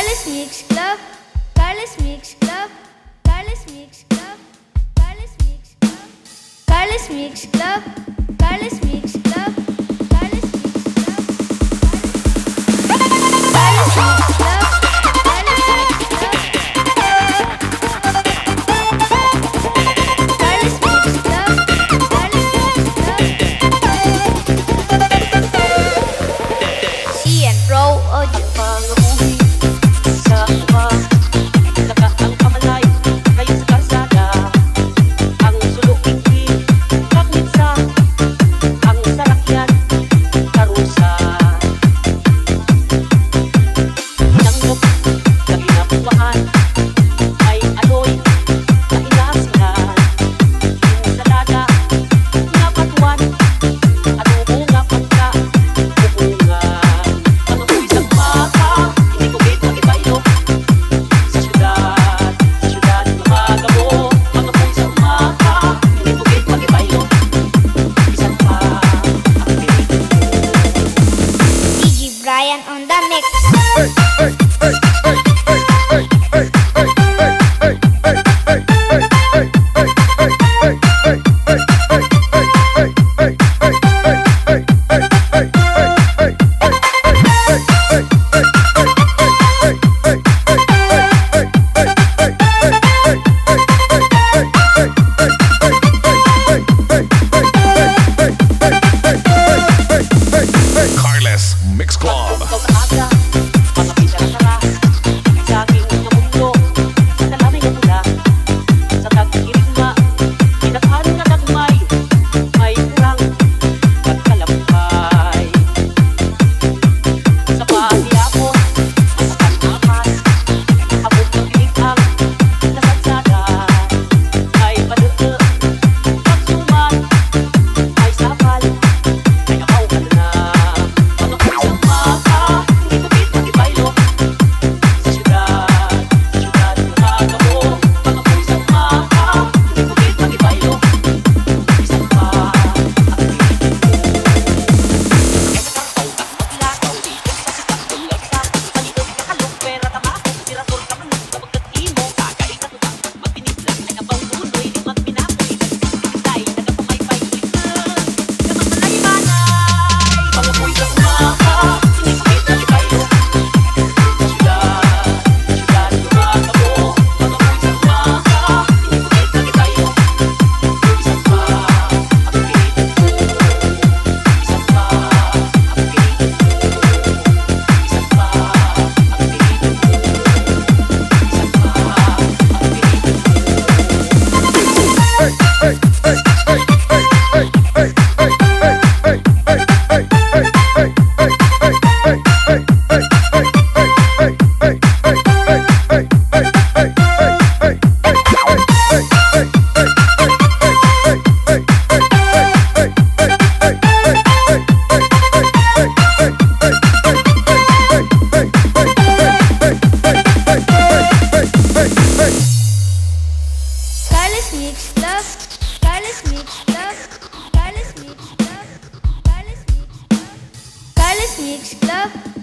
Carlos Mix Club, Carlos Mix Club, Carlos Mix Club, Carlos Mix Club, Carlos Mix Club, Carlos Mix Club, Carlos Mix Club, Carlos Mix Club. Brian on the mix. Mix Club. Carlos Mix Club, Carlos Mix Club, Carlos Mix Club, Carlos Mix Club, Carlos Mix Club.